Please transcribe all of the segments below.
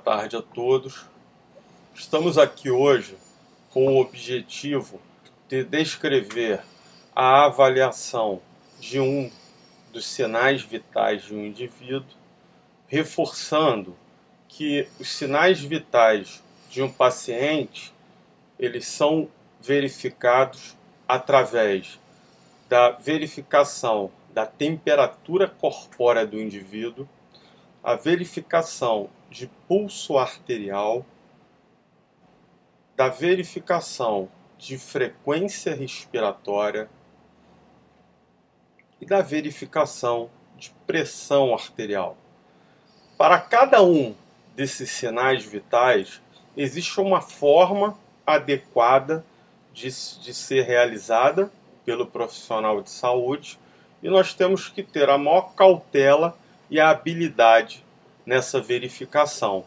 tarde a todos. Estamos aqui hoje com o objetivo de descrever a avaliação de um dos sinais vitais de um indivíduo, reforçando que os sinais vitais de um paciente, eles são verificados através da verificação da temperatura corpórea do indivíduo, a verificação de pulso arterial, da verificação de frequência respiratória e da verificação de pressão arterial. Para cada um desses sinais vitais, existe uma forma adequada de ser realizada pelo profissional de saúde e nós temos que ter a maior cautela e a habilidade nessa verificação.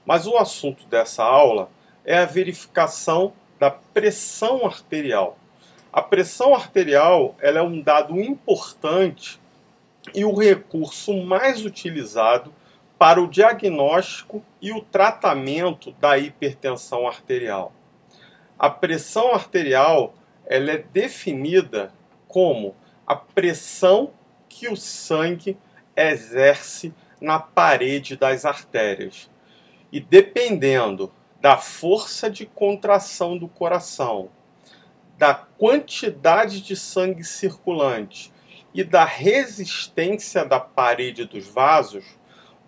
Mas o assunto dessa aula é a verificação da pressão arterial. A pressão arterial ela é um dado importante e o recurso mais utilizado para o diagnóstico e o tratamento da hipertensão arterial. A pressão arterial ela é definida como a pressão que o sangue exerce na parede das artérias. E dependendo da força de contração do coração, da quantidade de sangue circulante e da resistência da parede dos vasos,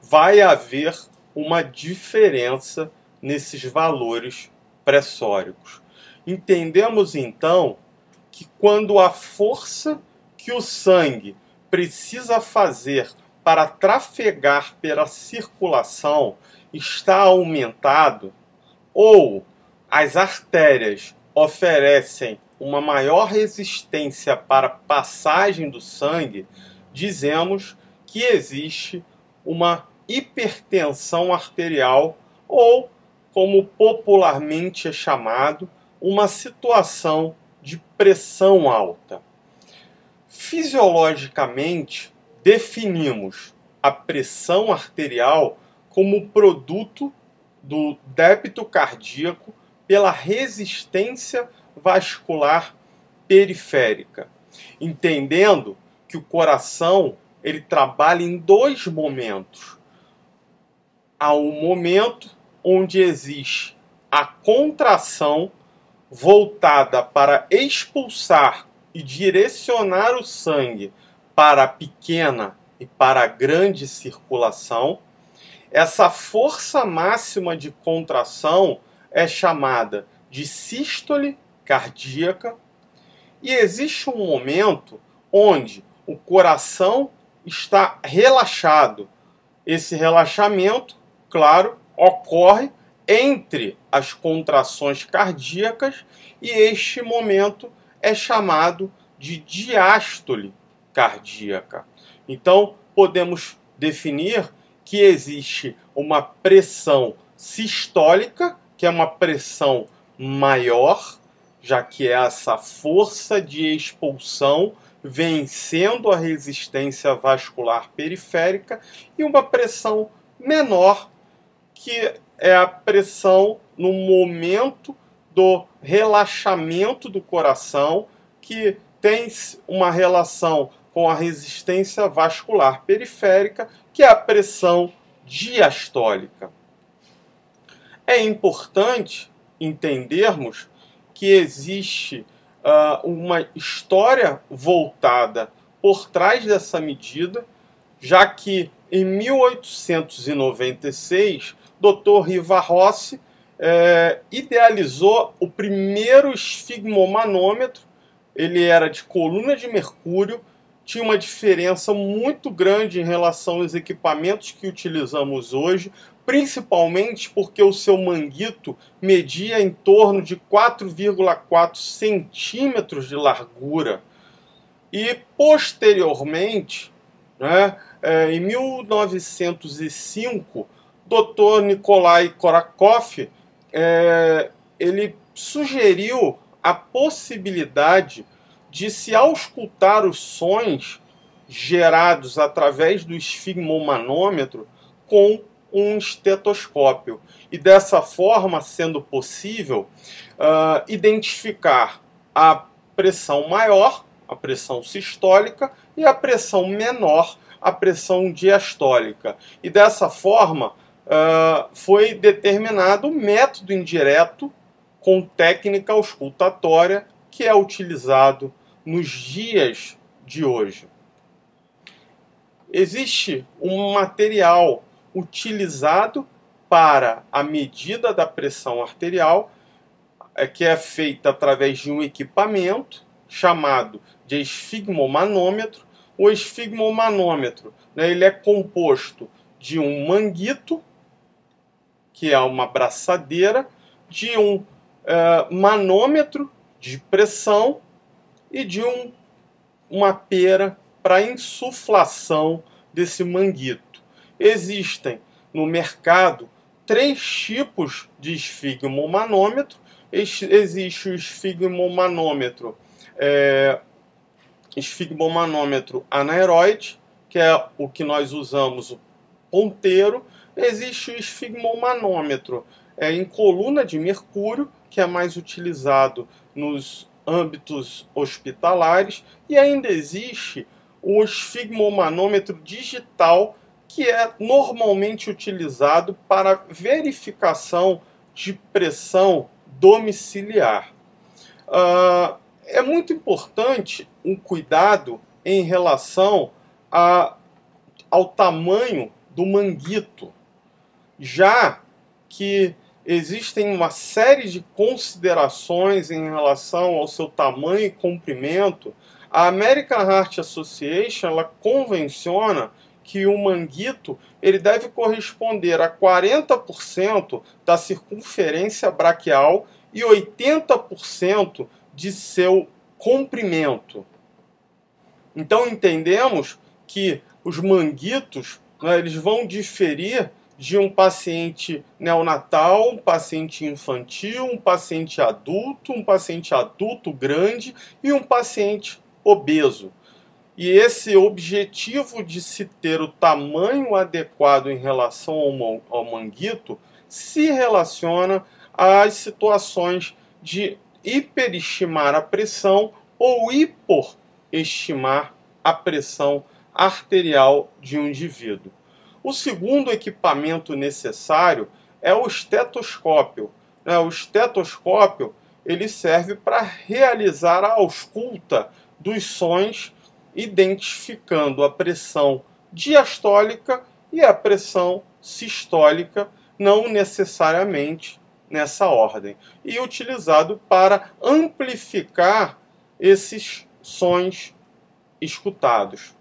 vai haver uma diferença nesses valores pressóricos. Entendemos então que quando a força que o sangue precisa fazer para trafegar pela circulação está aumentado, ou as artérias oferecem uma maior resistência para a passagem do sangue, dizemos que existe uma hipertensão arterial, ou, como popularmente é chamado, uma situação de pressão alta. Fisiologicamente, definimos a pressão arterial como produto do débito cardíaco pela resistência vascular periférica, entendendo que o coração ele trabalha em dois momentos. Há um momento onde existe a contração voltada para expulsar e direcionar o sangue para a pequena e para a grande circulação. Essa força máxima de contração é chamada de sístole cardíaca e existe um momento onde o coração está relaxado. Esse relaxamento, claro, ocorre entre as contrações cardíacas e este momento é chamado de diástole cardíaca. Então, podemos definir que existe uma pressão sistólica, que é uma pressão maior, já que essa força de expulsão vencendo a resistência vascular periférica, e uma pressão menor, que é a pressão no momento do relaxamento do coração, que tem uma relação com a resistência vascular periférica, que é a pressão diastólica. É importante entendermos que existe uma história voltada por trás dessa medida, já que em 1896, Dr. Riva Rossi idealizou o primeiro esfigmomanômetro. Ele era de coluna de mercúrio, tinha uma diferença muito grande em relação aos equipamentos que utilizamos hoje, principalmente porque o seu manguito media em torno de 4,4 centímetros de largura. E, posteriormente, em 1905, Dr. Nikolai Korakov ele sugeriu a possibilidade de se auscultar os sons gerados através do esfigmomanômetro com um estetoscópio. E dessa forma, sendo possível, identificar a pressão maior, a pressão sistólica, e a pressão menor, a pressão diastólica. E dessa forma, foi determinado o método indireto com técnica auscultatória que é utilizado nos dias de hoje. Existe um material utilizado para a medida da pressão arterial, que é feita através de um equipamento chamado de esfigmomanômetro. O esfigmomanômetro, ele é composto de um manguito, que é uma braçadeira, de um manômetro de pressão e de uma pera para insuflação desse manguito. Existem no mercado 3 tipos de esfigmomanômetro. Existe o esfigmomanômetro anaeroide, que é o que nós usamos, o ponteiro. Existe o esfigmomanômetro em coluna de mercúrio, que é mais utilizado nos âmbitos hospitalares, e ainda existe o esfigmomanômetro digital, que é normalmente utilizado para verificação de pressão domiciliar. É muito importante um cuidado em relação ao tamanho do manguito, já que existem uma série de considerações em relação ao seu tamanho e comprimento. A American Heart Association ela convenciona que o manguito ele deve corresponder a 40% da circunferência braquial e 80% de seu comprimento. Então entendemos que os manguitos, eles vão diferir de um paciente neonatal, um paciente infantil, um paciente adulto grande e um paciente obeso. E esse objetivo de se ter o tamanho adequado em relação ao manguito se relaciona às situações de hiperestimar a pressão ou hipoestimar a pressão arterial de um indivíduo. O segundo equipamento necessário é o estetoscópio. O estetoscópio ele serve para realizar a ausculta dos sons, identificando a pressão diastólica e a pressão sistólica, não necessariamente nessa ordem, e utilizado para amplificar esses sons escutados.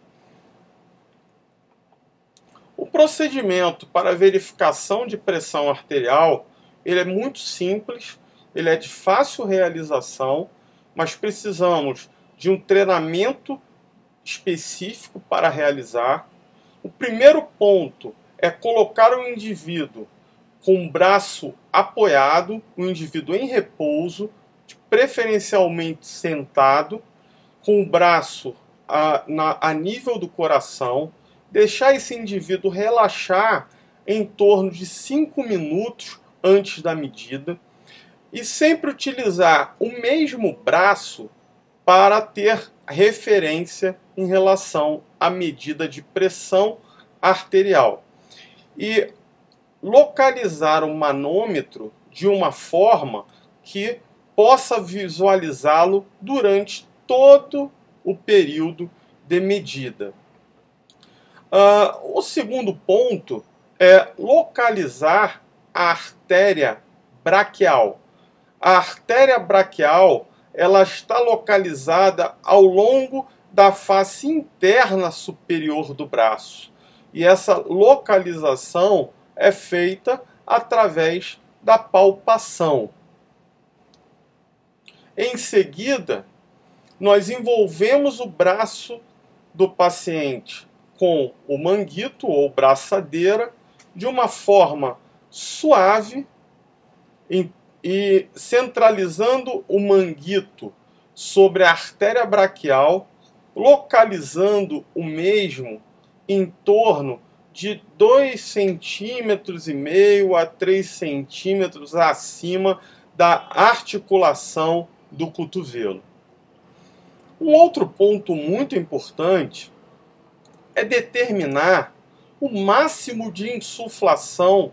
O procedimento para verificação de pressão arterial ele é muito simples, ele é de fácil realização, mas precisamos de um treinamento específico para realizar. O primeiro ponto é colocar o indivíduo com o braço apoiado, o indivíduo em repouso, preferencialmente sentado, com o braço a nível do coração, deixar esse indivíduo relaxar em torno de 5 minutos antes da medida e sempre utilizar o mesmo braço para ter referência em relação à medida de pressão arterial. E localizar o manômetro de uma forma que possa visualizá-lo durante todo o período de medida. O segundo ponto é localizar a artéria braquial. A artéria braquial ela está localizada ao longo da face interna superior do braço. E essa localização é feita através da palpação. Em seguida, nós envolvemos o braço do paciente com o manguito ou braçadeira de uma forma suave e centralizando o manguito sobre a artéria braquial, localizando o mesmo em torno de 2,5 centímetros a 3 centímetros acima da articulação do cotovelo. Um outro ponto muito importante é determinar o máximo de insuflação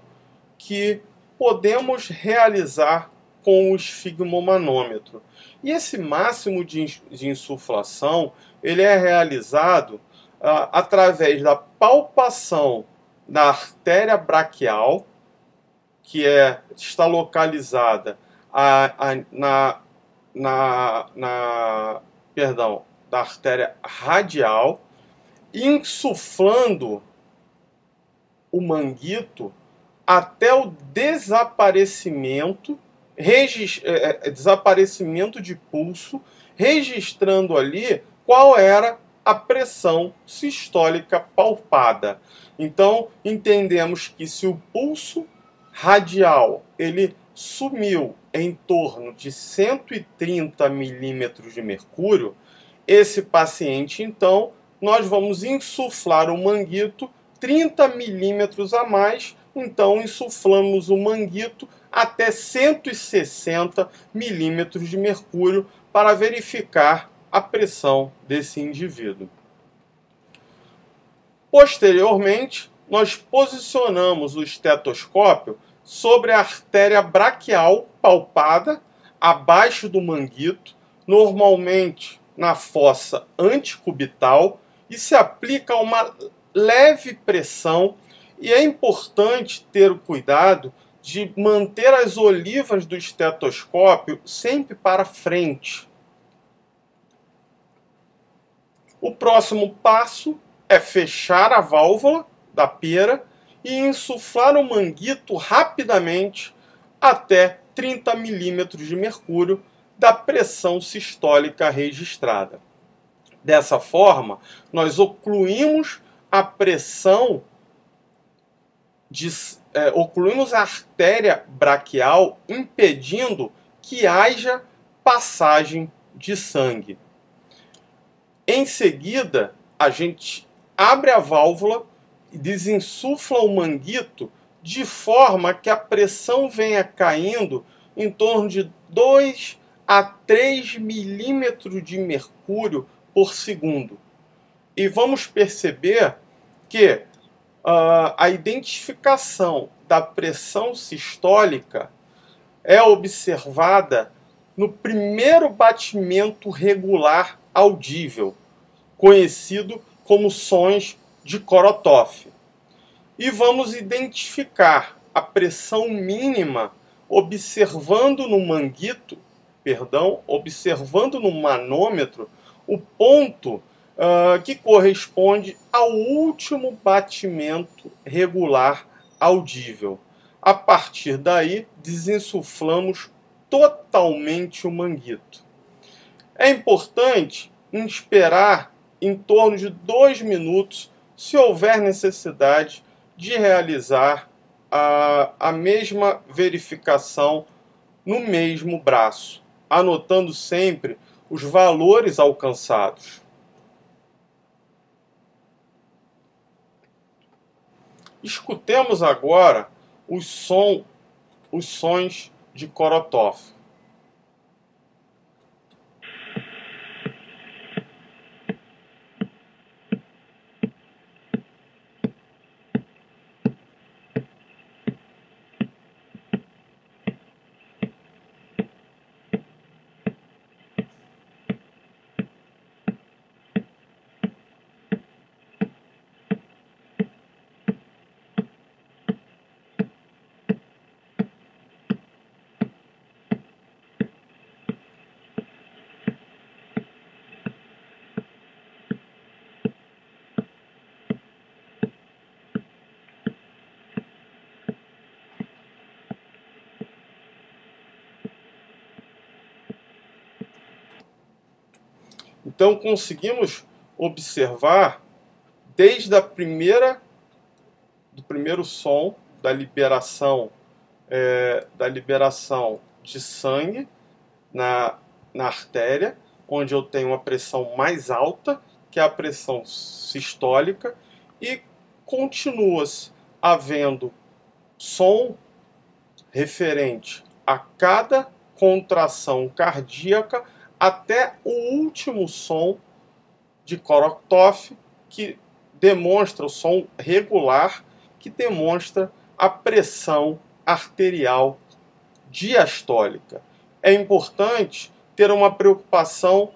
que podemos realizar com o esfigmomanômetro. E esse máximo de insuflação ele é realizado através da palpação da artéria braquial, que está localizada da artéria radial, insuflando o manguito até o desaparecimento de pulso, registrando ali qual era a pressão sistólica palpada. Então, entendemos que se o pulso radial ele sumiu em torno de 130 milímetros de mercúrio, esse paciente, então, nós vamos insuflar o manguito 30 milímetros a mais, então insuflamos o manguito até 160 milímetros de mercúrio para verificar a pressão desse indivíduo. Posteriormente, nós posicionamos o estetoscópio sobre a artéria braquial palpada, abaixo do manguito, normalmente na fossa antecubital, e se aplica uma leve pressão, e é importante ter o cuidado de manter as olivas do estetoscópio sempre para frente. O próximo passo é fechar a válvula da pera e insuflar o manguito rapidamente até 30 milímetros de mercúrio da pressão sistólica registrada. Dessa forma, nós ocluímos a pressão, ocluímos a artéria braquial, impedindo que haja passagem de sangue. Em seguida, a gente abre a válvula e desinsufla o manguito de forma que a pressão venha caindo em torno de 2 a 3 milímetros de mercúrio por segundo. E vamos perceber que a identificação da pressão sistólica é observada no primeiro batimento regular audível, conhecido como sons de Korotov. E vamos identificar a pressão mínima observando no manômetro, o ponto que corresponde ao último batimento regular audível. A partir daí, desinsuflamos totalmente o manguito. É importante esperar em torno de 2 minutos, se houver necessidade de realizar a mesma verificação no mesmo braço, anotando sempre os valores alcançados. Escutemos agora os sons de Korotov. Então conseguimos observar desde do primeiro som da liberação de sangue na artéria, onde eu tenho uma pressão mais alta, que é a pressão sistólica, e continua-se havendo som referente a cada contração cardíaca até o último som de Korotov, que demonstra o som regular, que demonstra a pressão arterial diastólica. É importante ter uma preocupação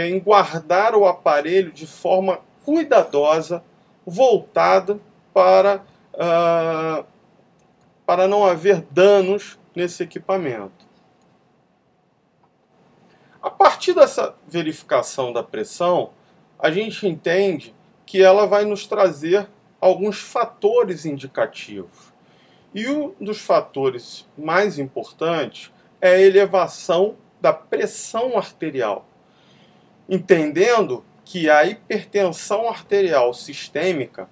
em guardar o aparelho de forma cuidadosa, voltada para não haver danos nesse equipamento. A partir dessa verificação da pressão, a gente entende que ela vai nos trazer alguns fatores indicativos. E um dos fatores mais importantes é a elevação da pressão arterial. Entendendo que a hipertensão arterial sistêmica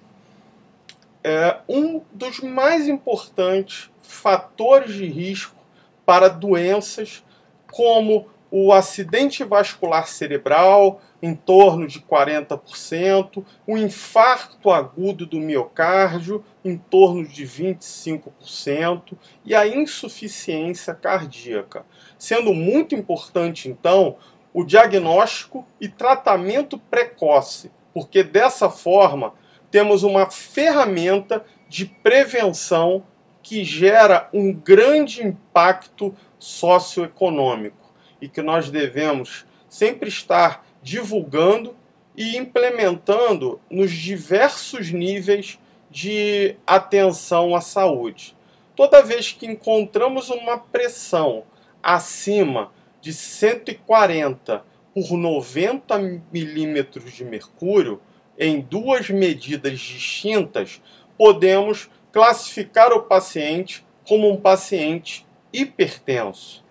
é um dos mais importantes fatores de risco para doenças como o acidente vascular cerebral, em torno de 40%, o infarto agudo do miocárdio, em torno de 25%, e a insuficiência cardíaca. Sendo muito importante, então, o diagnóstico e tratamento precoce, porque dessa forma temos uma ferramenta de prevenção que gera um grande impacto socioeconômico e que nós devemos sempre estar divulgando e implementando nos diversos níveis de atenção à saúde. Toda vez que encontramos uma pressão acima de 140 por 90 milímetros de mercúrio, em duas medidas distintas, podemos classificar o paciente como um paciente hipertenso.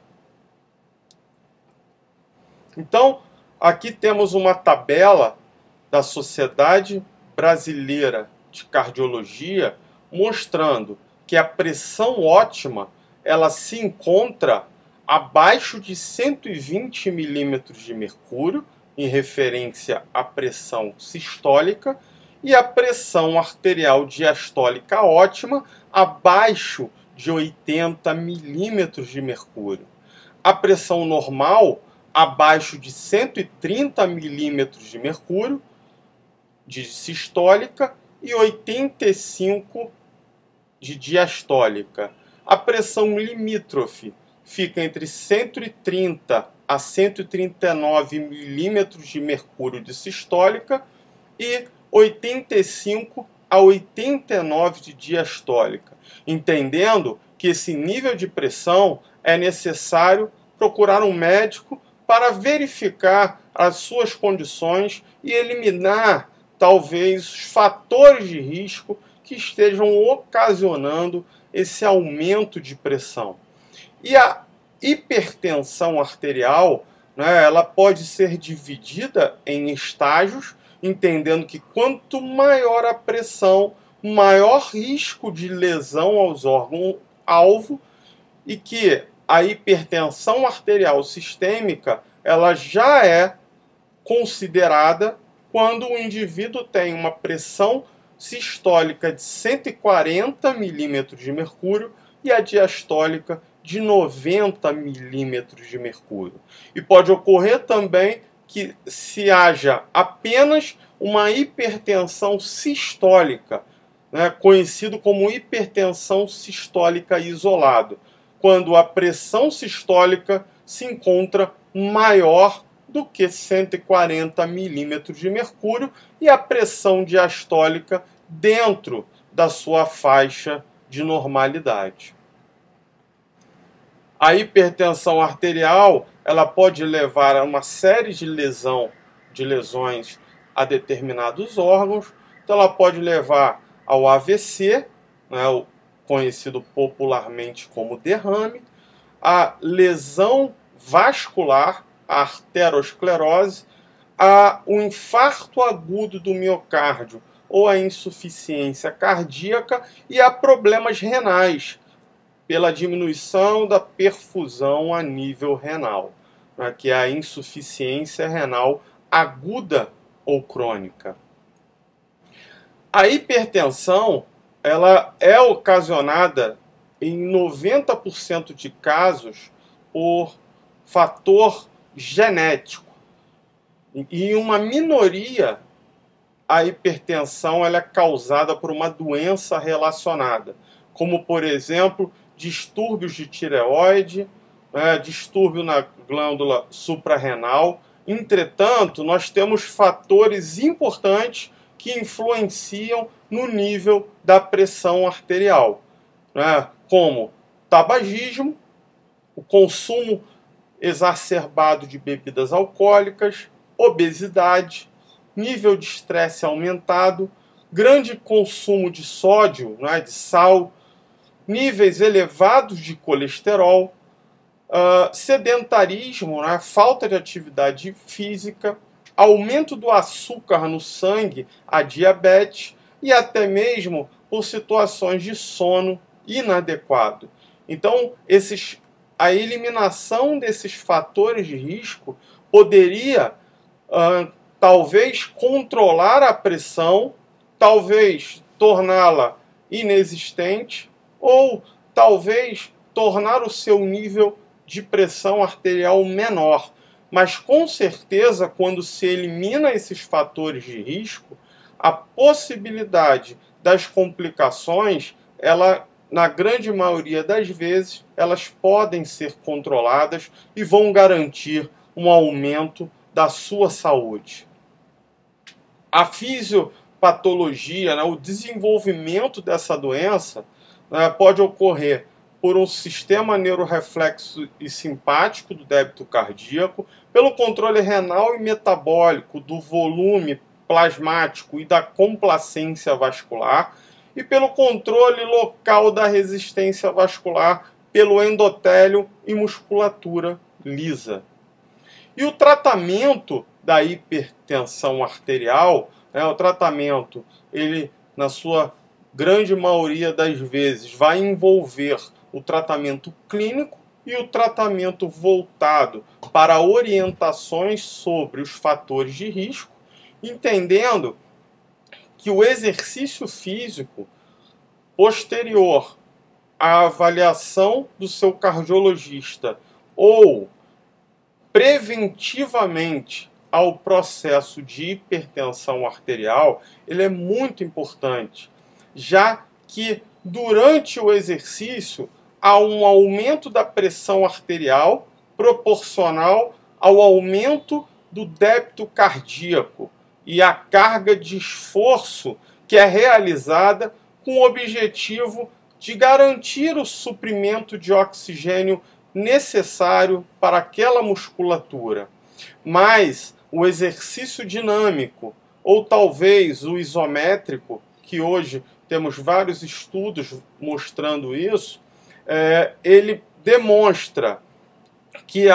Então, aqui temos uma tabela da Sociedade Brasileira de Cardiologia mostrando que a pressão ótima ela se encontra abaixo de 120 milímetros de mercúrio, em referência à pressão sistólica, e a pressão arterial diastólica ótima abaixo de 80 milímetros de mercúrio. A pressão normal abaixo de 130 milímetros de mercúrio de sistólica e 85 de diastólica. A pressão limítrofe fica entre 130 a 139 milímetros de mercúrio de sistólica e 85 a 89 de diastólica, entendendo que esse nível de pressão é necessário procurar um médico para verificar as suas condições e eliminar, talvez, os fatores de risco que estejam ocasionando esse aumento de pressão. E a hipertensão arterial, né, ela pode ser dividida em estágios, entendendo que quanto maior a pressão, maior risco de lesão aos órgãos-alvo, e que a hipertensão arterial sistêmica ela já é considerada quando o indivíduo tem uma pressão sistólica de 140 milímetros de mercúrio e a diastólica de 90 milímetros de mercúrio. E pode ocorrer também que se haja apenas uma hipertensão sistólica, né, conhecido como hipertensão sistólica isolado, quando a pressão sistólica se encontra maior do que 140 milímetros de mercúrio e a pressão diastólica dentro da sua faixa de normalidade. A hipertensão arterial ela pode levar a uma série de lesões a determinados órgãos. Então ela pode levar ao AVC, né, o conhecido popularmente como derrame, a lesão vascular, a arteriosclerose, o infarto agudo do miocárdio ou a insuficiência cardíaca e a problemas renais, pela diminuição da perfusão a nível renal, né, que é a insuficiência renal aguda ou crônica. A hipertensão, ela é ocasionada em 90% de casos por fator genético. E em uma minoria, a hipertensão ela é causada por uma doença relacionada, como, por exemplo, distúrbios de tireoide, distúrbio na glândula suprarrenal. Entretanto, nós temos fatores importantes que influenciam no nível da pressão arterial, como tabagismo, o consumo exacerbado de bebidas alcoólicas, obesidade, nível de estresse aumentado, grande consumo de sódio, de sal, níveis elevados de colesterol, sedentarismo, falta de atividade física, aumento do açúcar no sangue, a diabetes e até mesmo por situações de sono inadequado. Então, a eliminação desses fatores de risco poderia talvez controlar a pressão, talvez torná-la inexistente ou talvez tornar o seu nível de pressão arterial menor. Mas com certeza, quando se elimina esses fatores de risco, a possibilidade das complicações, na grande maioria das vezes, elas podem ser controladas e vão garantir um aumento da sua saúde. A fisiopatologia, o desenvolvimento dessa doença pode ocorrer por um sistema neuroreflexo e simpático do débito cardíaco, pelo controle renal e metabólico do volume plasmático e da complacência vascular, e pelo controle local da resistência vascular pelo endotélio e musculatura lisa. E o tratamento da hipertensão arterial, o tratamento, ele, na sua grande maioria das vezes, vai envolver o tratamento clínico e o tratamento voltado para orientações sobre os fatores de risco, entendendo que o exercício físico posterior à avaliação do seu cardiologista ou preventivamente ao processo de hipertensão arterial, ele é muito importante, já que durante o exercício há um aumento da pressão arterial proporcional ao aumento do débito cardíaco e a carga de esforço que é realizada com o objetivo de garantir o suprimento de oxigênio necessário para aquela musculatura. Mas o exercício dinâmico, ou talvez o isométrico, que hoje temos vários estudos mostrando isso, ele demonstra que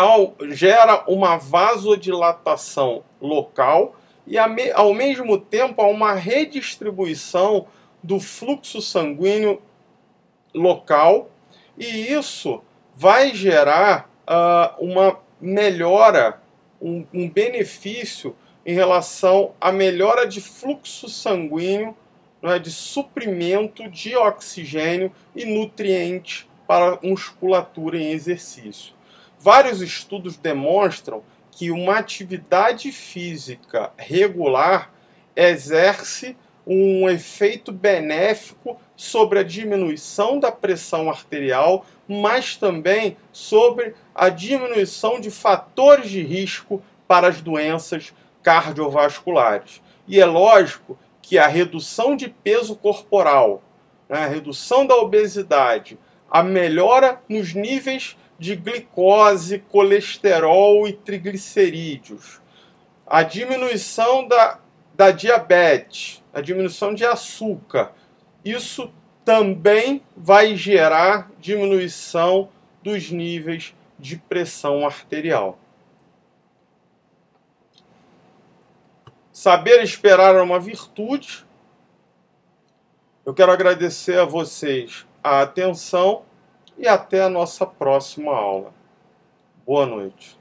gera uma vasodilatação local e, ao mesmo tempo, há uma redistribuição do fluxo sanguíneo local, e isso vai gerar uma melhora, um benefício em relação à melhora de fluxo sanguíneo, de suprimento de oxigênio e nutrientes para a musculatura em exercício. Vários estudos demonstram que uma atividade física regular exerce um efeito benéfico sobre a diminuição da pressão arterial, mas também sobre a diminuição de fatores de risco para as doenças cardiovasculares. E é lógico que a redução de peso corporal, a redução da obesidade, a melhora nos níveis de glicose, colesterol e triglicerídeos, a diminuição da diabetes, a diminuição de açúcar, isso também vai gerar diminuição dos níveis de pressão arterial. Saber esperar é uma virtude. Eu quero agradecer a vocês a atenção e até a nossa próxima aula. Boa noite.